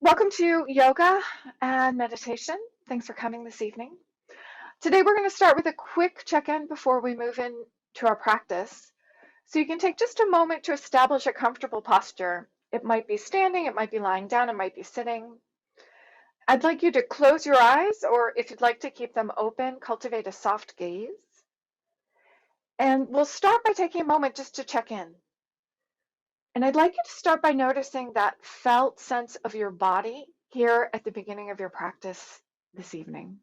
Welcome to yoga and meditation. Thanks for coming this evening. Today we're going to start with a quick check-in before we move into our practice. So you can take just a moment to establish a comfortable posture. It might be standing, it might be lying down, it might be sitting. I'd like you to close your eyes, or if you'd like to keep them open, cultivate a soft gaze. And we'll start by taking a moment just to check in. And I'd like you to start by noticing that felt sense of your body here at the beginning of your practice this evening.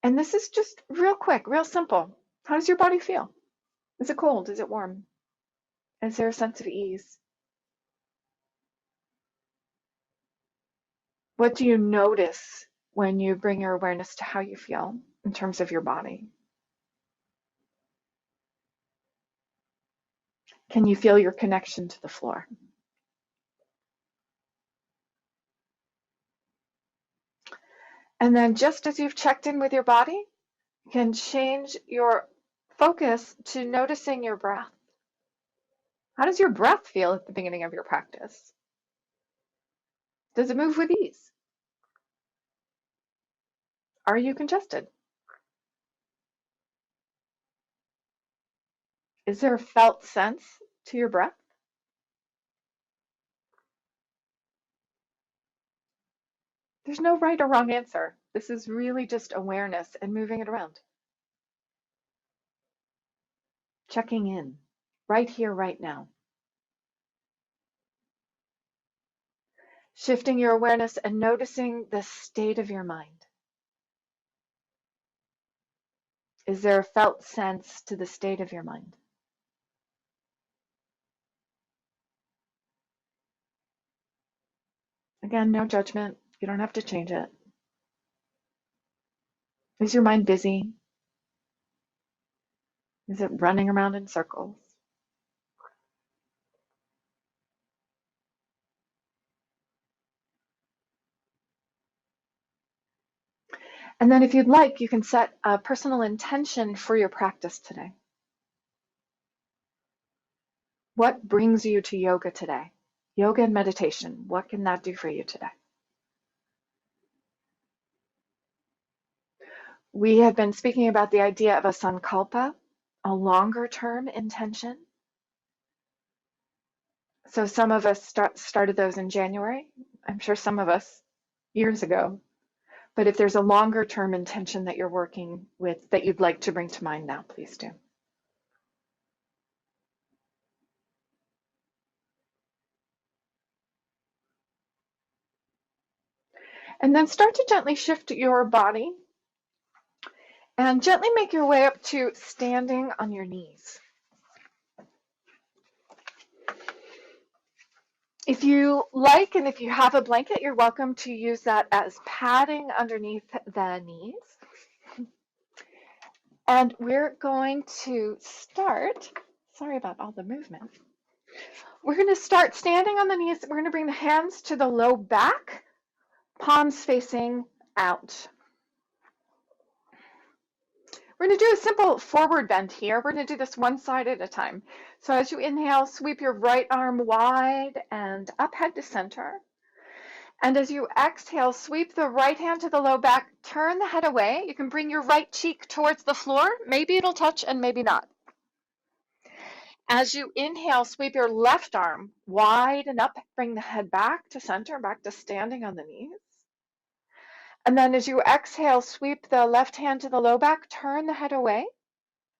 And this is just real quick, real simple. How does your body feel? Is it cold? Is it warm? Is there a sense of ease? What do you notice when you bring your awareness to how you feel in terms of your body? Can you feel your connection to the floor? And then just as you've checked in with your body, you can change your focus to noticing your breath. How does your breath feel at the beginning of your practice? Does it move with ease? Are you congested? Is there a felt sense to your breath? There's no right or wrong answer. This is really just awareness and moving it around. Checking in, right here, right now. Shifting your awareness and noticing the state of your mind. Is there a felt sense to the state of your mind? Again, no judgment. You don't have to change it. Is your mind busy? Is it running around in circles? And then if you'd like, you can set a personal intention for your practice today. What brings you to yoga today? Yoga and meditation, what can that do for you today? We have been speaking about the idea of a sankalpa, a longer term intention. So some of us started those in January. I'm sure some of us years ago. But if there's a longer term intention that you're working with that you'd like to bring to mind now, please do. And then start to gently shift your body and gently make your way up to standing on your knees. If you like, and if you have a blanket, you're welcome to use that as padding underneath the knees. And we're going to start, sorry about all the movement. We're going to start standing on the knees. We're going to bring the hands to the low back, palms facing out. We're going to do a simple forward bend here. We're going to do this one side at a time. So as you inhale, sweep your right arm wide and up, head to center. And as you exhale, sweep the right hand to the low back, turn the head away. You can bring your right cheek towards the floor. Maybe it'll touch and maybe not. As you inhale, sweep your left arm wide and up, bring the head back to center, back to standing on the knees. And then as you exhale, sweep the left hand to the low back, turn the head away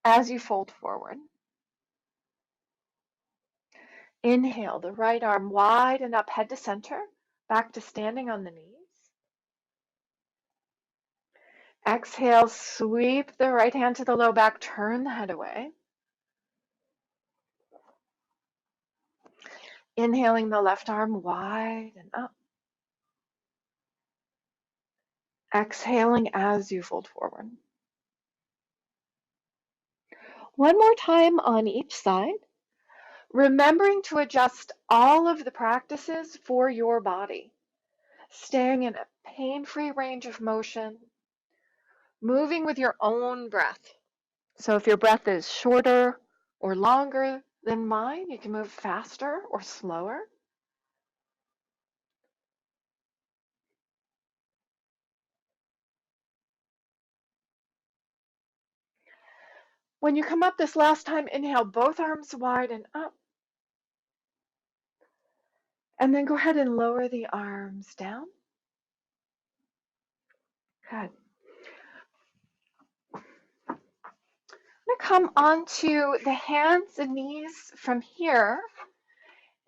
as you fold forward. Inhale, the right arm wide and up, head to center, back to standing on the knees. Exhale, sweep the right hand to the low back, turn the head away. Inhaling the left arm wide and up. Exhaling as you fold forward. One more time on each side, remembering to adjust all of the practices for your body, staying in a pain-free range of motion, moving with your own breath. So if your breath is shorter or longer than mine, you can move faster or slower. When you come up this last time, inhale both arms wide and up. And then go ahead and lower the arms down. Good. I'm going to come onto the hands and knees from here.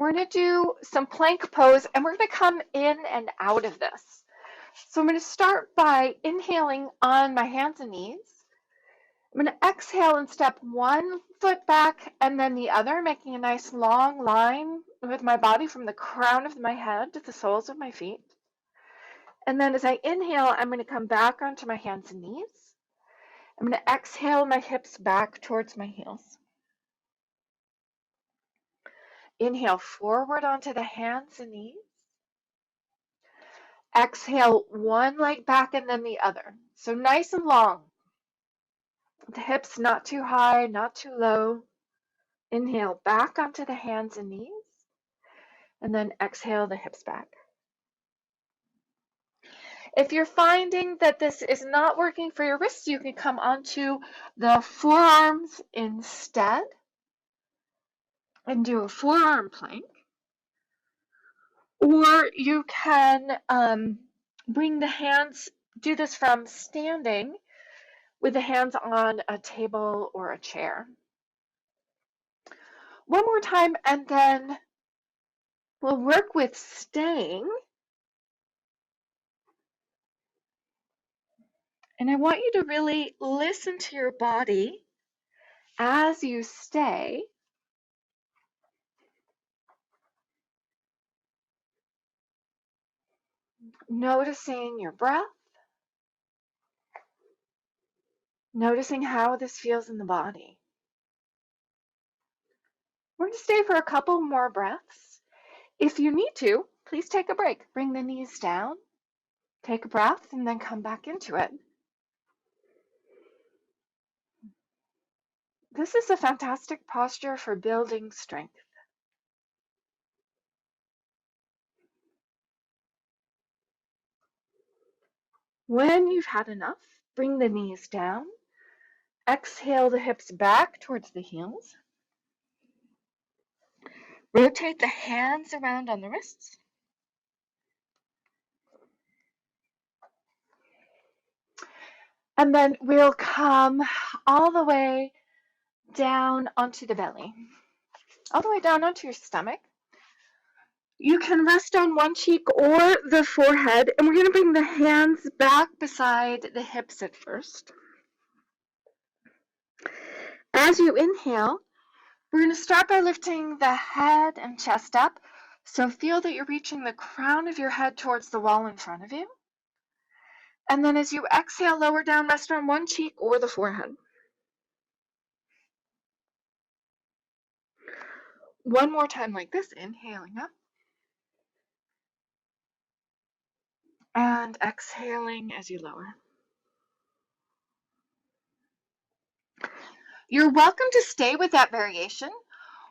We're going to do some plank pose, and we're going to come in and out of this. So I'm going to start by inhaling on my hands and knees. I'm going to exhale and step one foot back and then the other, making a nice long line with my body from the crown of my head to the soles of my feet. And then as I inhale, I'm going to come back onto my hands and knees. I'm going to exhale my hips back towards my heels. Inhale forward onto the hands and knees. Exhale one leg back and then the other. So nice and long. The hips not too high, not too low. Inhale back onto the hands and knees. And then exhale the hips back. If you're finding that this is not working for your wrists, you can come onto the forearms instead and do a forearm plank. Or you can bring the hands, do this from standing with the hands on a table or a chair. One more time, and then we'll work with staying. And I want you to really listen to your body as you stay. Noticing your breath. Noticing how this feels in the body. We're going to stay for a couple more breaths. If you need to, please take a break. Bring the knees down, take a breath, and then come back into it. This is a fantastic posture for building strength. When you've had enough, bring the knees down. Exhale the hips back towards the heels. Rotate the hands around on the wrists. And then we'll come all the way down onto the belly, all the way down onto your stomach. You can rest on one cheek or the forehead, and we're going to bring the hands back beside the hips at first. As you inhale, we're going to start by lifting the head and chest up. So feel that you're reaching the crown of your head towards the wall in front of you. And then as you exhale, lower down, rest on one cheek or the forehead. One more time like this, inhaling up. And exhaling as you lower. You're welcome to stay with that variation,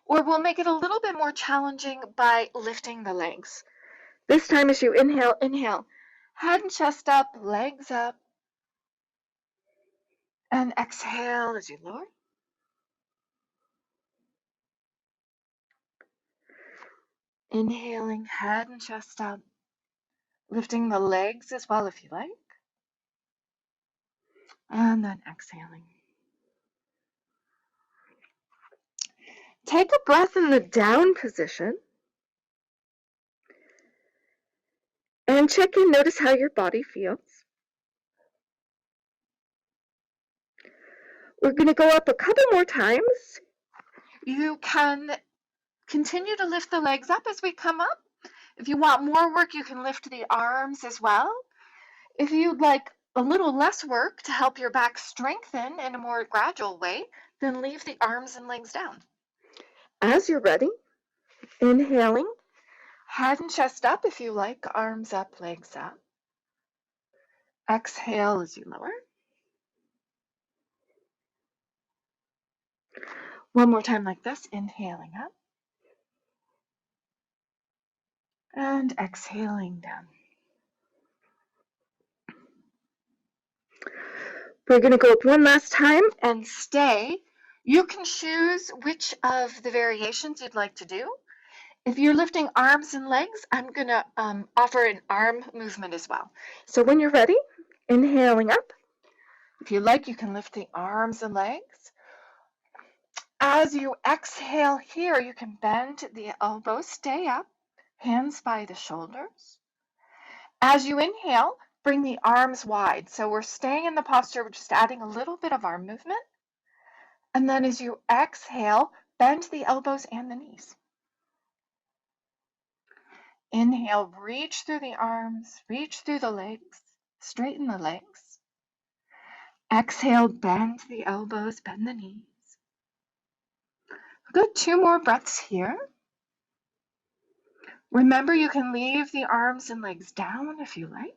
or we'll make it a little bit more challenging by lifting the legs. This time as you inhale, inhale. Head and chest up, legs up. And exhale as you lower. Inhaling, head and chest up. Lifting the legs as well if you like. And then exhaling. Take a breath in the down position. And check in, notice how your body feels. We're going to go up a couple more times. You can continue to lift the legs up as we come up. If you want more work, you can lift the arms as well. If you'd like a little less work to help your back strengthen in a more gradual way, then leave the arms and legs down. As you're ready, inhaling, head and chest up if you like, arms up, legs up. Exhale as you lower. One more time like this, inhaling up. And exhaling down. We're going to go up one last time and stay You can choose which of the variations you'd like to do. If you're lifting arms and legs, I'm going to offer an arm movement as well. So when you're ready, inhaling up. If you like, you can lift the arms and legs. As you exhale here, you can bend the elbows, stay up, hands by the shoulders. As you inhale, bring the arms wide. So we're staying in the posture, we're just adding a little bit of arm movement. And then as you exhale, bend the elbows and the knees. Inhale, reach through the arms, reach through the legs, straighten the legs. Exhale, bend the elbows, bend the knees. Good, 2 more breaths here. Remember, you can leave the arms and legs down if you like.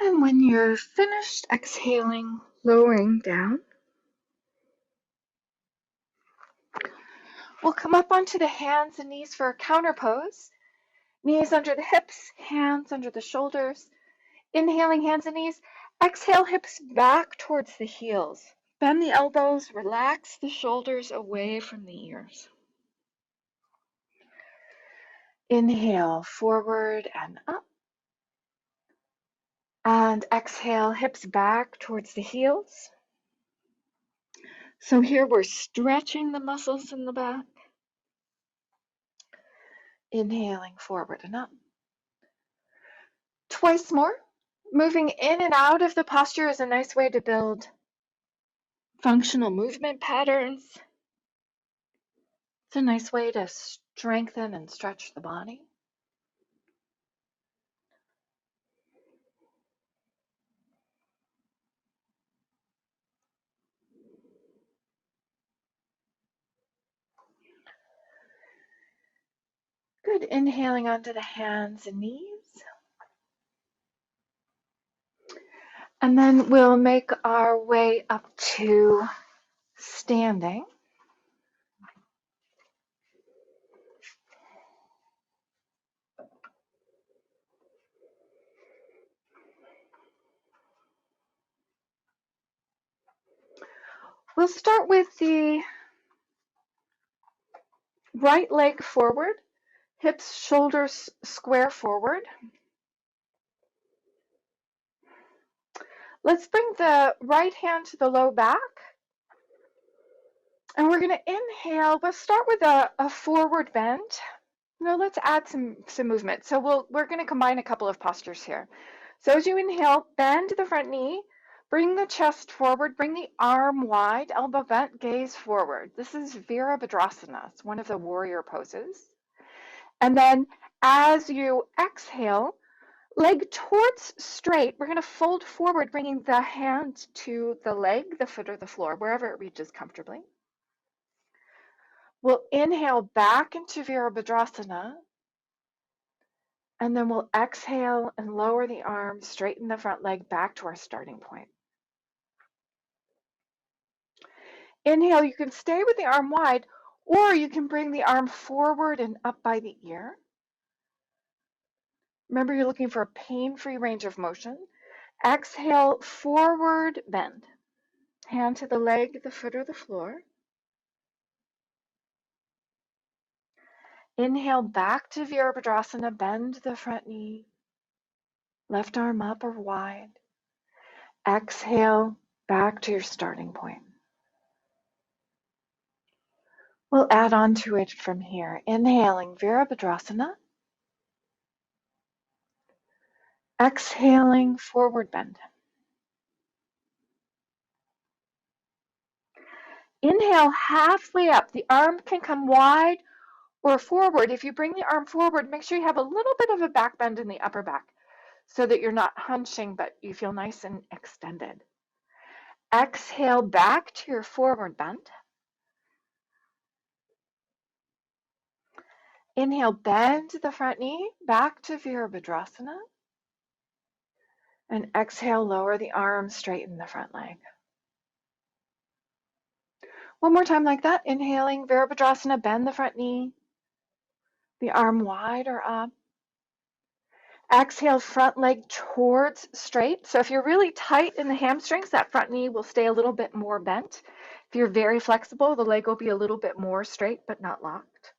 And when you're finished exhaling, lowering down, we'll come up onto the hands and knees for a counter pose. Knees under the hips, hands under the shoulders. Inhaling, hands and knees. Exhale, hips back towards the heels. Bend the elbows, relax the shoulders away from the ears. Inhale, forward and up. And exhale, hips back towards the heels. So here we're stretching the muscles in the back. Inhaling, forward and up. Twice more. Moving in and out of the posture is a nice way to build functional movement patterns. It's a nice way to strengthen and stretch the body. Good. Inhaling onto the hands and knees. And then we'll make our way up to standing. We'll start with the right leg forward, hips, shoulders square forward. Let's bring the right hand to the low back. And we're going to inhale. We'll start with a forward bend. Now let's add some movement. So we're going to combine a couple of postures here. So as you inhale, bend the front knee, bring the chest forward, bring the arm wide, elbow bent, gaze forward. This is Virabhadrasana. It's one of the warrior poses. And then as you exhale, leg towards straight, we're going to fold forward, bringing the hand to the leg, the foot, or the floor, wherever it reaches comfortably. We'll inhale back into Virabhadrasana, and then we'll exhale and lower the arms, straighten the front leg back to our starting point. Inhale, you can stay with the arm wide, or you can bring the arm forward and up by the ear. Remember, you're looking for a pain-free range of motion. Exhale, forward bend. Hand to the leg, the foot, or the floor. Inhale back to Virabhadrasana, bend the front knee. Left arm up or wide. Exhale back to your starting point. We'll add on to it from here. Inhaling Virabhadrasana. Exhaling forward bend. Inhale halfway up. The arm can come wide or forward. If you bring the arm forward, make sure you have a little bit of a back bend in the upper back so that you're not hunching, but you feel nice and extended. Exhale back to your forward bend. Inhale, bend the front knee back to Virabhadrasana. And exhale, lower the arms, straighten the front leg. One more time like that. Inhaling, Virabhadrasana, bend the front knee, the arm wide or up. Exhale, front leg towards straight. So if you're really tight in the hamstrings, that front knee will stay a little bit more bent. If you're very flexible, the leg will be a little bit more straight, but not locked.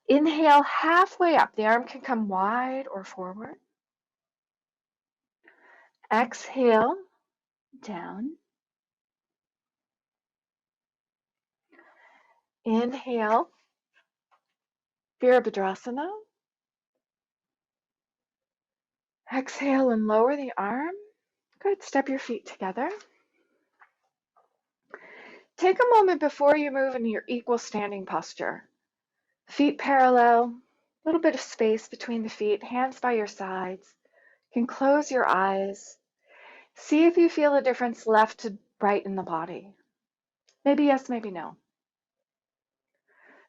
Inhale, halfway up. The arm can come wide or forward. Exhale, down. Inhale, Virabhadrasana. Exhale and lower the arm. Good. Step your feet together. Take a moment before you move into your equal standing posture. Feet parallel, a little bit of space between the feet, hands by your sides. You can close your eyes. See if you feel a difference left to right in the body. Maybe yes, maybe no.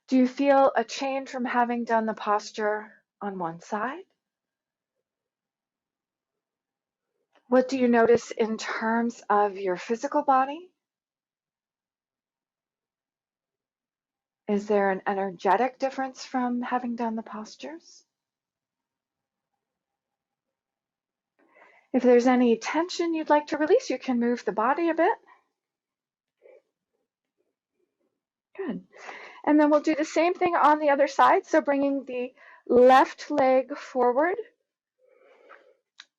Do you feel a change from having done the posture on one side? What do you notice in terms of your physical body? Is there an energetic difference from having done the postures? If there's any tension you'd like to release, you can move the body a bit. Good. And then we'll do the same thing on the other side. So bringing the left leg forward.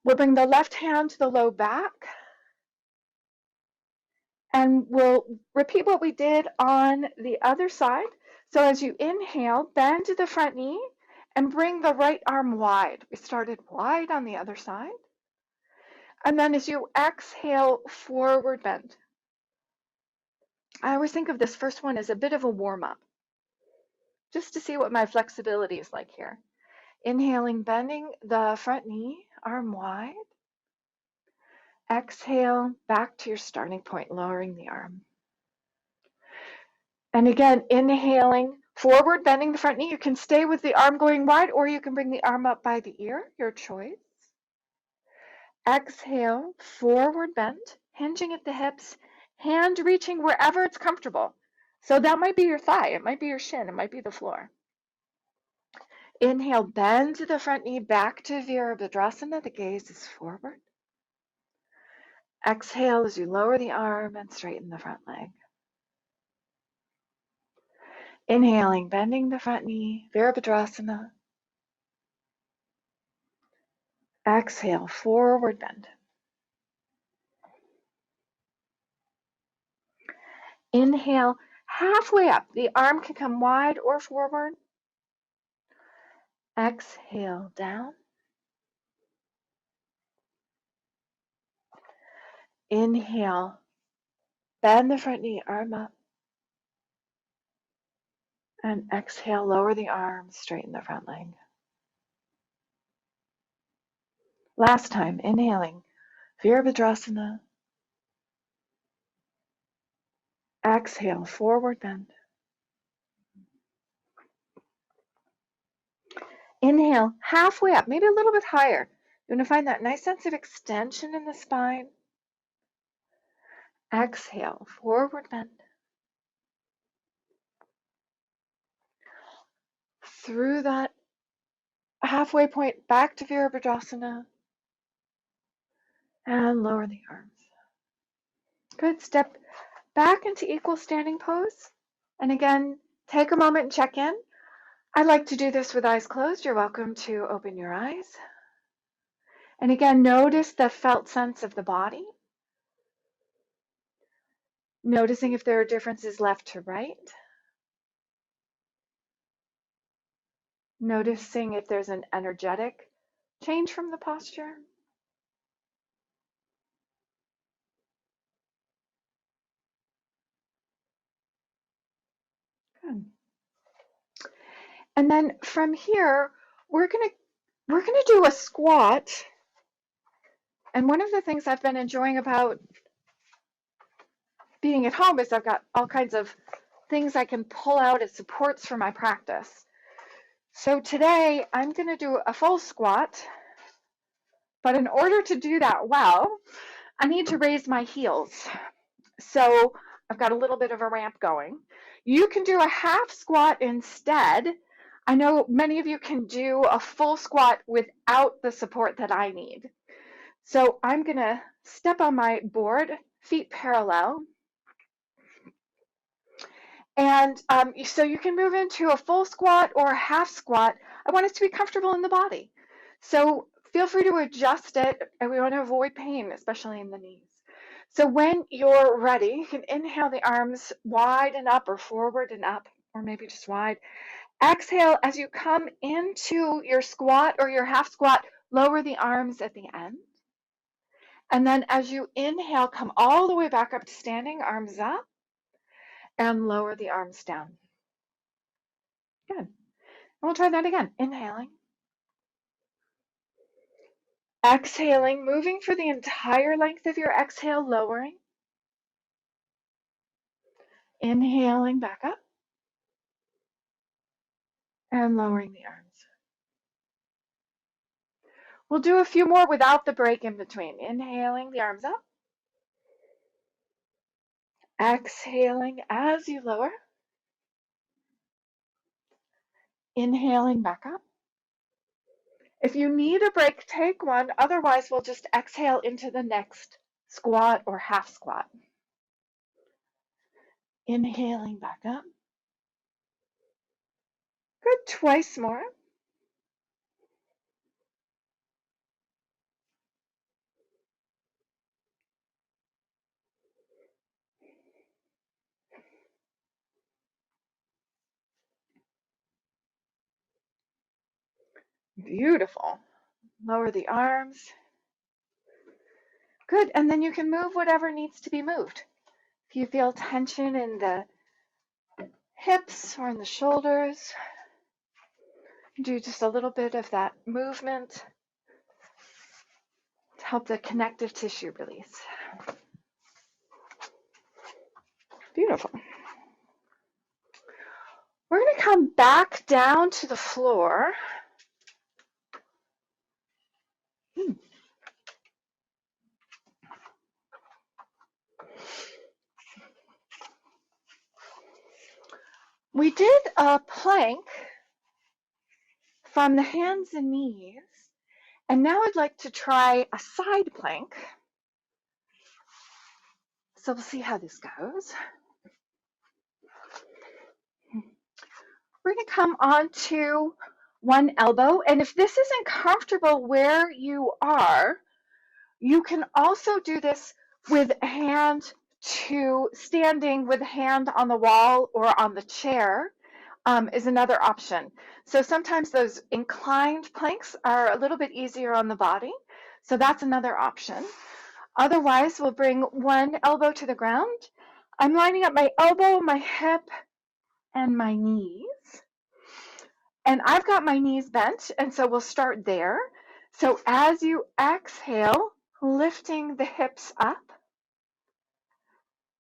We'll bring the left hand to the low back. And we'll repeat what we did on the other side. So as you inhale, bend to the front knee and bring the right arm wide. We started wide on the other side. And then as you exhale, forward bend. I always think of this first one as a bit of a warm-up, just to see what my flexibility is like here. Inhaling, bending the front knee, arm wide. Exhale, back to your starting point, lowering the arm. And again, inhaling, forward, bending the front knee. You can stay with the arm going wide, or you can bring the arm up by the ear, your choice. Exhale, forward bend, hinging at the hips, hand reaching wherever it's comfortable. So that might be your thigh, it might be your shin, it might be the floor. Inhale, bend the front knee back to Virabhadrasana, the gaze is forward. Exhale as you lower the arm and straighten the front leg. Inhaling, bending the front knee, Virabhadrasana. Exhale, forward bend. Inhale, halfway up. The arm can come wide or forward. Exhale, down. Inhale, bend the front knee, arm up. And exhale, lower the arm, straighten the front leg. Last time, inhaling, Virabhadrasana. Exhale, forward bend. Inhale, halfway up, maybe a little bit higher. You're going to find that nice sense of extension in the spine. Exhale, forward bend. Through that halfway point, back to Virabhadrasana. And lower the arms. Good. Step back into equal standing pose. And again, take a moment and check in. I like to do this with eyes closed. You're welcome to open your eyes. And again, notice the felt sense of the body. Noticing if there are differences left to right. Noticing if there's an energetic change from the posture. Good. And then from here, we're gonna do a squat. And one of the things I've been enjoying about being at home is I've got all kinds of things I can pull out as supports for my practice. So today I'm going to do a full squat, but in order to do that well, I need to raise my heels. So I've got a little bit of a ramp going. You can do a half squat instead. I know many of you can do a full squat without the support that I need. So I'm going to step on my board, feet parallel. And so you can move into a full squat or a half squat. I want it to be comfortable in the body. So feel free to adjust it, and we want to avoid pain, especially in the knees. So when you're ready, you can inhale the arms wide and up, or forward and up, or maybe just wide. Exhale as you come into your squat or your half squat, lower the arms at the end. And then as you inhale, come all the way back up to standing, arms up, and lower the arms down. Good. And we'll try that again. Inhaling. Exhaling, moving for the entire length of your exhale, lowering. Inhaling back up. And lowering the arms. We'll do a few more without the break in between. Inhaling the arms up. Exhaling as you lower. Inhaling back up. If you need a break, take one. Otherwise, we'll just exhale into the next squat or half squat. Inhaling back up. Good. Twice more. Beautiful. Lower the arms. Good. And then you can move whatever needs to be moved. If you feel tension in the hips or in the shoulders, do just a little bit of that movement to help the connective tissue release. Beautiful. We're going to come back down to the floor. We did a plank from the hands and knees, and now I'd like to try a side plank. So we'll see how this goes. We're going to come onto one elbow, and if this isn't comfortable where you are, you can also do this with a hand to standing with a hand on the wall or on the chair. Is another option. So sometimes those inclined planks are a little bit easier on the body. So that's another option. Otherwise, we'll bring one elbow to the ground. I'm lining up my elbow, my hip, and my knees. And I've got my knees bent, and so we'll start there. So as you exhale, lifting the hips up,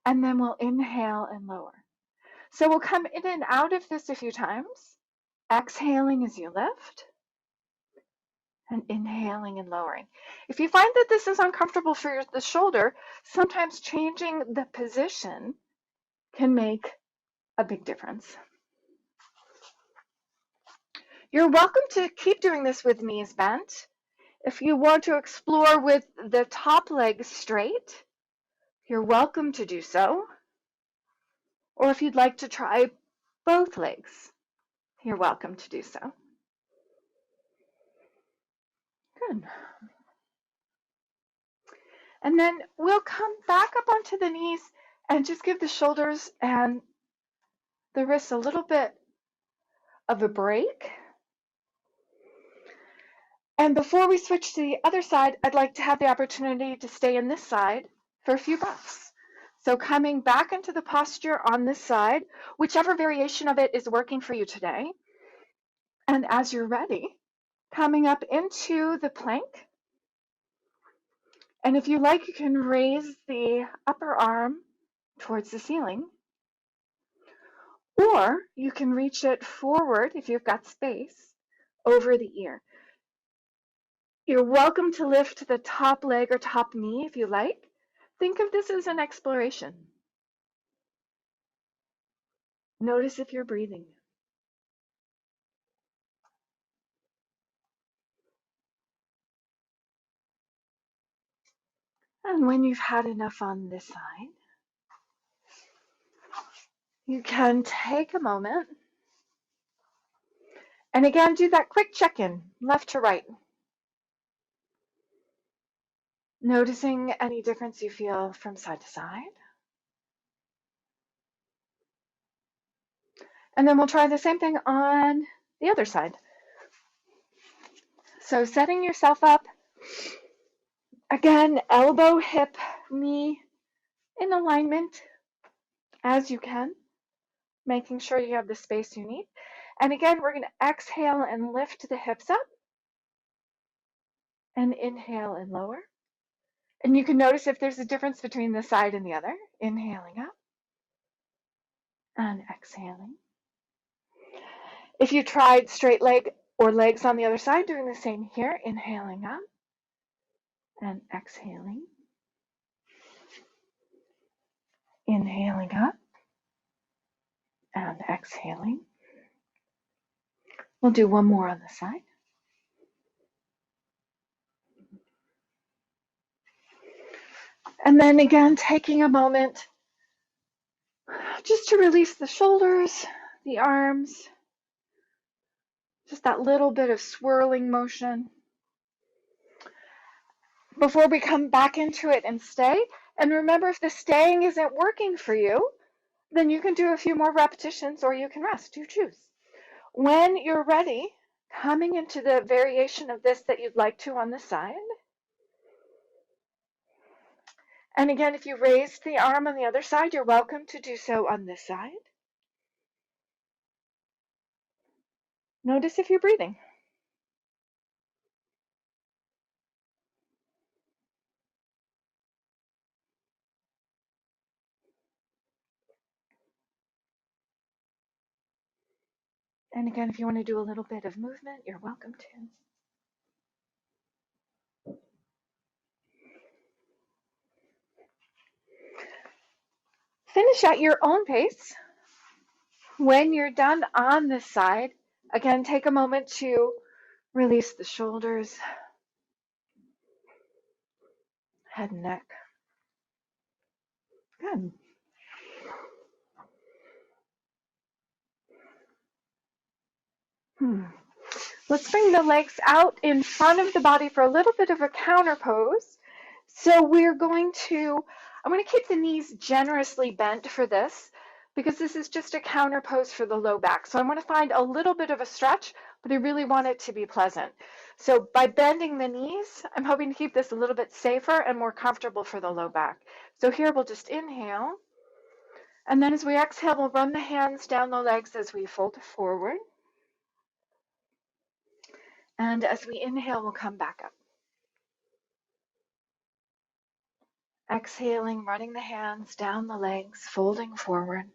and then we'll inhale and lower. So we'll come in and out of this a few times. Exhaling as you lift, and inhaling and lowering. If you find that this is uncomfortable for the shoulder, sometimes changing the position can make a big difference. You're welcome to keep doing this with knees bent. If you want to explore with the top leg straight, you're welcome to do so. Or if you'd like to try both legs, you're welcome to do so. Good. And then we'll come back up onto the knees and just give the shoulders and the wrists a little bit of a break. And before we switch to the other side, I'd like to have the opportunity to stay in this side for a few breaths. So coming back into the posture on this side, whichever variation of it is working for you today. And as you're ready, coming up into the plank. And if you like, you can raise the upper arm towards the ceiling. Or you can reach it forward if you've got space over the ear. You're welcome to lift the top leg or top knee if you like. Think of this as an exploration. Notice if you're breathing. And when you've had enough on this side, you can take a moment and again do that quick check-in, left to right. Noticing any difference you feel from side to side. And then we'll try the same thing on the other side. So setting yourself up, again, elbow, hip, knee in alignment as you can, making sure you have the space you need. And again, we're going to exhale and lift the hips up and inhale and lower. And you can notice if there's a difference between this side and the other. Inhaling up and exhaling. If you tried straight leg or legs on the other side, doing the same here, inhaling up and exhaling. Inhaling up and exhaling. We'll do one more on the side. And then again, taking a moment just to release the shoulders, the arms, just that little bit of swirling motion before we come back into it and stay. And remember, if the staying isn't working for you, then you can do a few more repetitions or you can rest. You choose. When you're ready, coming into the variation of this that you'd like to on the side. And again, if you raised the arm on the other side, you're welcome to do so on this side. Notice if you're breathing. And again, if you want to do a little bit of movement, you're welcome to. Finish at your own pace. When you're done on this side, again, take a moment to release the shoulders, head and neck. Good. Let's bring the legs out in front of the body for a little bit of a counter pose. So I'm going to keep the knees generously bent for this because this is just a counter pose for the low back. So I want to find a little bit of a stretch, but I really want it to be pleasant. So by bending the knees, I'm hoping to keep this a little bit safer and more comfortable for the low back. So here we'll just inhale. And then as we exhale, we'll run the hands down the legs as we fold forward. And as we inhale, we'll come back up. Exhaling, running the hands down the legs, folding forward.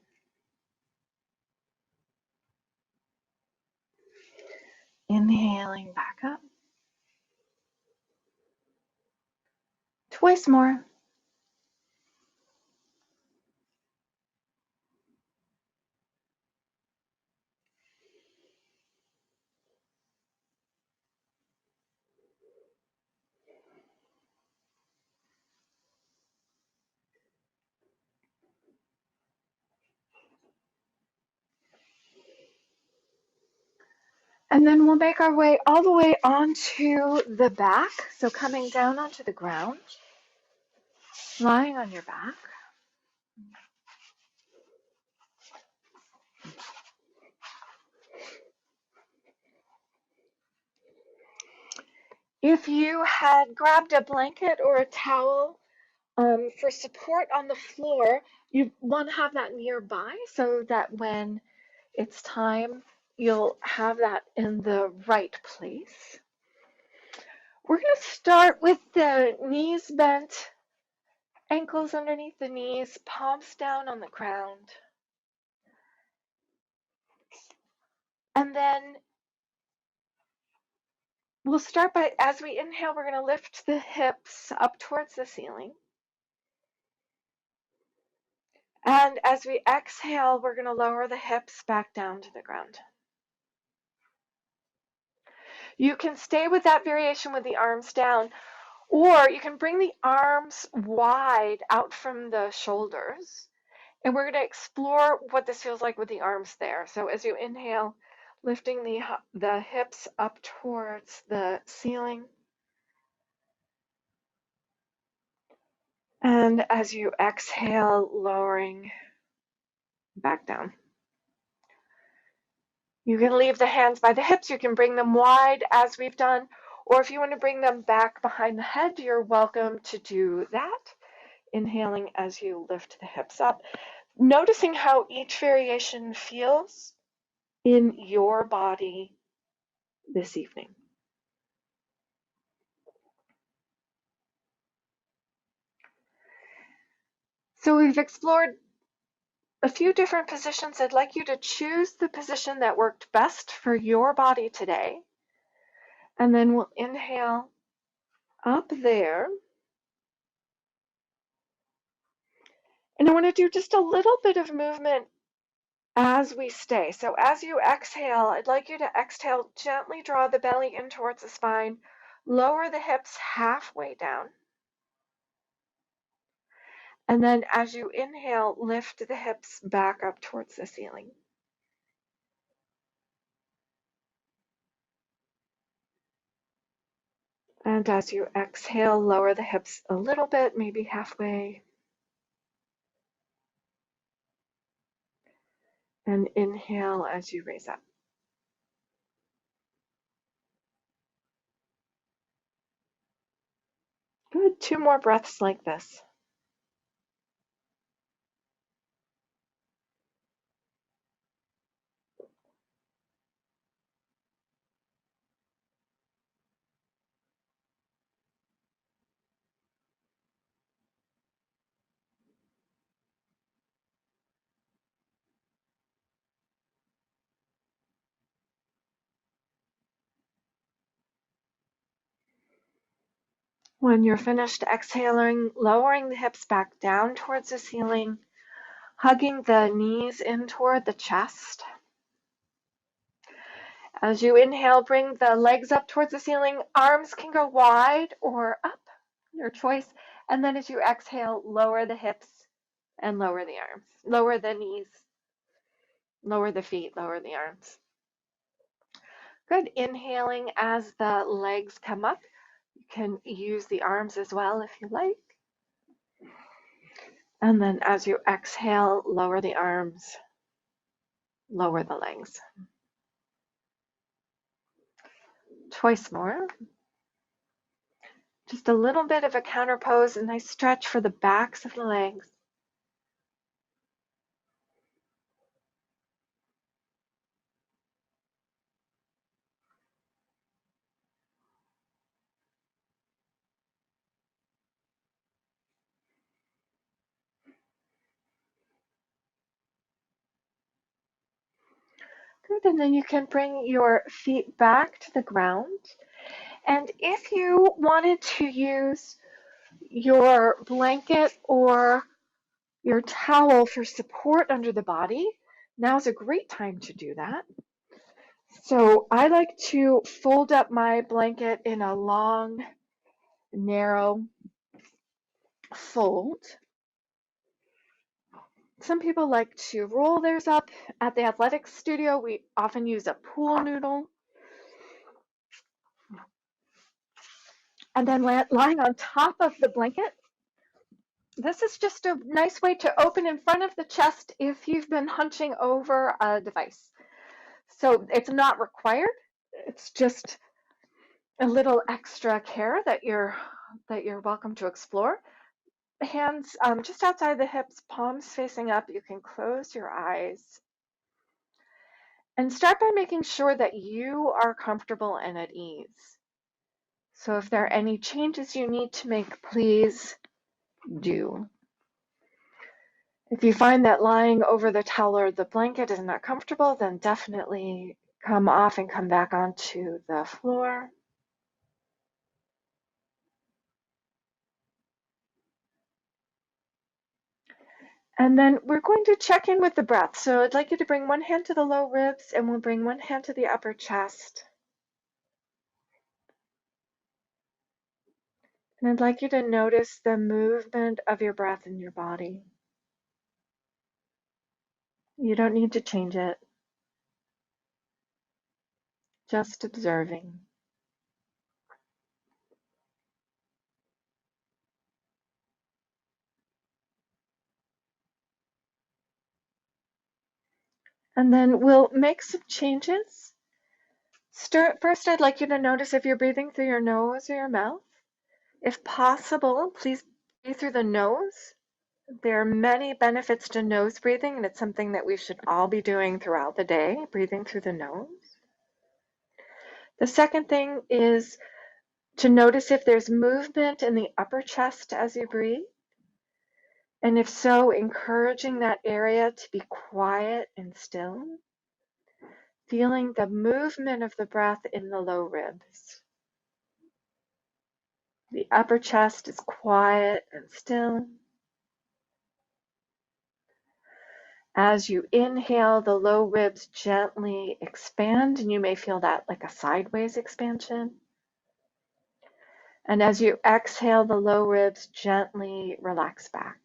Inhaling back up. Twice more. And then we'll make our way all the way onto the back. So coming down onto the ground, lying on your back. If you had grabbed a blanket or a towel for support on the floor, you want to have that nearby so that when it's time, you'll have that in the right place. We're going to start with the knees bent, ankles underneath the knees, palms down on the ground. And then we'll start by, as we inhale, we're going to lift the hips up towards the ceiling. And as we exhale, we're going to lower the hips back down to the ground. You can stay with that variation with the arms down, or you can bring the arms wide out from the shoulders. And we're going to explore what this feels like with the arms there. So as you inhale, lifting the hips up towards the ceiling. And as you exhale, lowering back down. You can leave the hands by the hips. You can bring them wide as we've done. Or if you want to bring them back behind the head, you're welcome to do that. Inhaling as you lift the hips up. Noticing how each variation feels in your body this evening. So we've explored a few different positions. I'd like you to choose the position that worked best for your body today. And then we'll inhale up there. And I want to do just a little bit of movement as we stay. So as you exhale, I'd like you to exhale, gently draw the belly in towards the spine, lower the hips halfway down. And then as you inhale, lift the hips back up towards the ceiling. And as you exhale, lower the hips a little bit, maybe halfway. And inhale as you raise up. Good. 2 more breaths like this. When you're finished exhaling, lowering the hips back down towards the ceiling, hugging the knees in toward the chest. As you inhale, bring the legs up towards the ceiling. Arms can go wide or up, your choice. And then as you exhale, lower the hips and lower the arms. Lower the knees, lower the feet, lower the arms. Good. Inhaling as the legs come up. You can use the arms as well if you like. And then as you exhale, lower the arms, lower the legs. Twice more. Just a little bit of a counter pose, a nice stretch for the backs of the legs. Good, and then you can bring your feet back to the ground. And if you wanted to use your blanket or your towel for support under the body, now's a great time to do that. So I like to fold up my blanket in a long, narrow fold. Some people like to roll theirs up. At the athletic studio, we often use a pool noodle. And then lying on top of the blanket, this is just a nice way to open in front of the chest if you've been hunching over a device. So it's not required. It's just a little extra care that you're welcome to explore. Hands just outside the hips, palms facing up. You can close your eyes. And start by making sure that you are comfortable and at ease. So if there are any changes you need to make, please do. If you find that lying over the towel or the blanket is not comfortable, then definitely come off and come back onto the floor. And then we're going to check in with the breath. So I'd like you to bring one hand to the low ribs and we'll bring one hand to the upper chest. And I'd like you to notice the movement of your breath in your body. You don't need to change it, just observing. And then we'll make some changes. First, I'd like you to notice if you're breathing through your nose or your mouth. If possible, please breathe through the nose. There are many benefits to nose breathing, and it's something that we should all be doing throughout the day, breathing through the nose. The second thing is to notice if there's movement in the upper chest as you breathe. And if so, encouraging that area to be quiet and still. Feeling the movement of the breath in the low ribs. The upper chest is quiet and still. As you inhale, the low ribs gently expand, and you may feel that like a sideways expansion. And as you exhale, the low ribs gently relax back.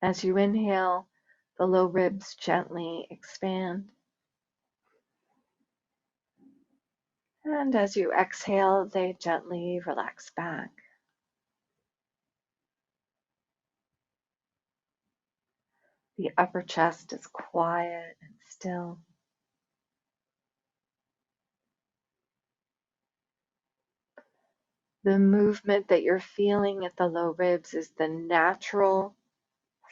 As you inhale, the low ribs gently expand. And as you exhale, they gently relax back. The upper chest is quiet and still. The movement that you're feeling at the low ribs is the natural,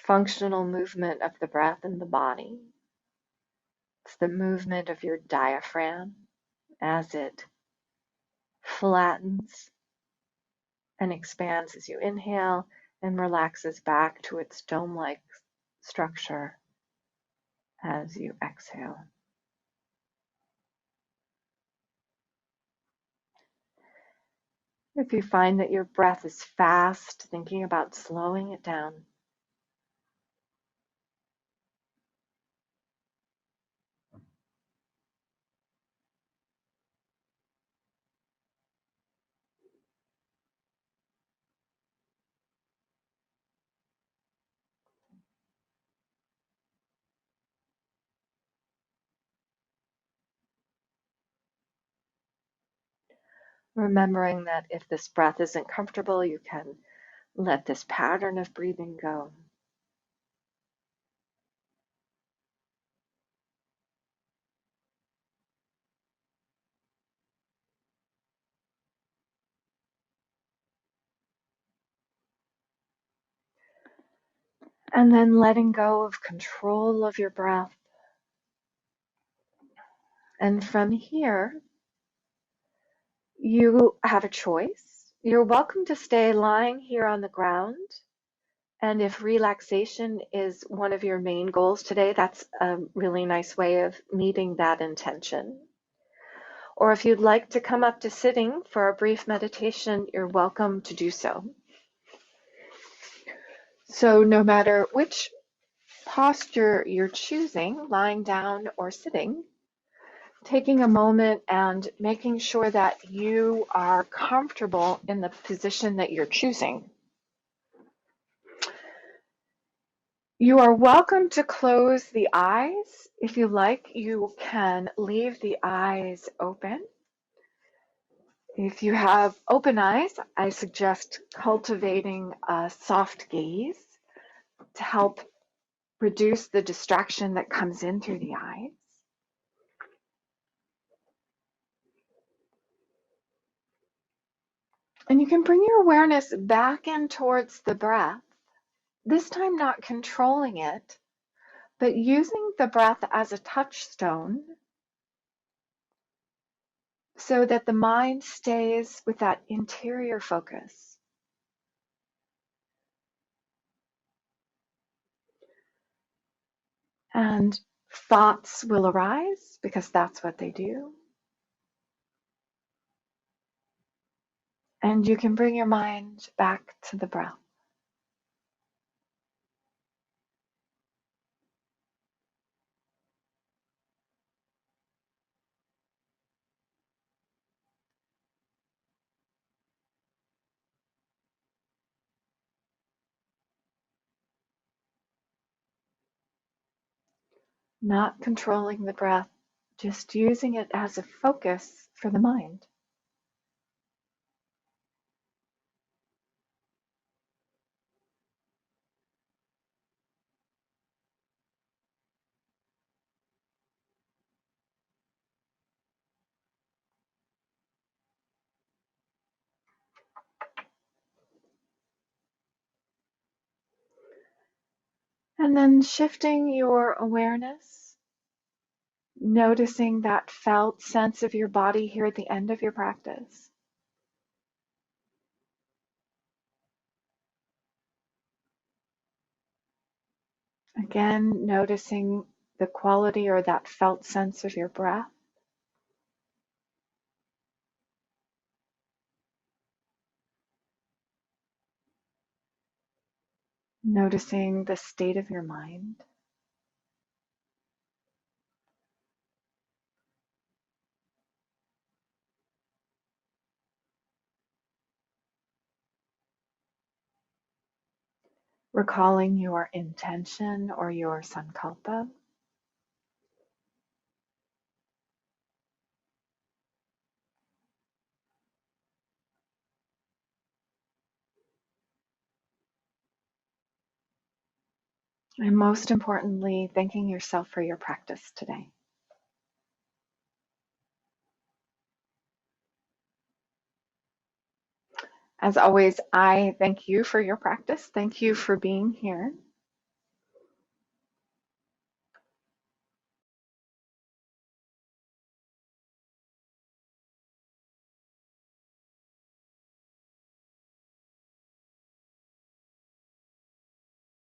functional movement of the breath in the body. It's the movement of your diaphragm as it flattens and expands as you inhale and relaxes back to its dome-like structure as you exhale. If you find that your breath is fast, thinking about slowing it down. Remembering that if this breath isn't comfortable, you can let this pattern of breathing go. And then letting go of control of your breath. And from here, you have a choice. You're welcome to stay lying here on the ground. And if relaxation is one of your main goals today, that's a really nice way of meeting that intention. Or if you'd like to come up to sitting for a brief meditation, you're welcome to do so. So no matter which posture you're choosing, lying down or sitting, taking a moment and making sure that you are comfortable in the position that you're choosing. You are welcome to close the eyes. If you like, you can leave the eyes open. If you have open eyes, I suggest cultivating a soft gaze to help reduce the distraction that comes in through the eyes. And you can bring your awareness back in towards the breath, this time not controlling it, but using the breath as a touchstone so that the mind stays with that interior focus. And thoughts will arise because that's what they do. And you can bring your mind back to the breath. not controlling the breath, just using it as a focus for the mind. And then shifting your awareness, noticing that felt sense of your body here at the end of your practice. Again, noticing the quality or that felt sense of your breath. Noticing the state of your mind. Recalling your intention or your sankalpa. And most importantly, thanking yourself for your practice today. As always, I thank you for your practice. Thank you for being here.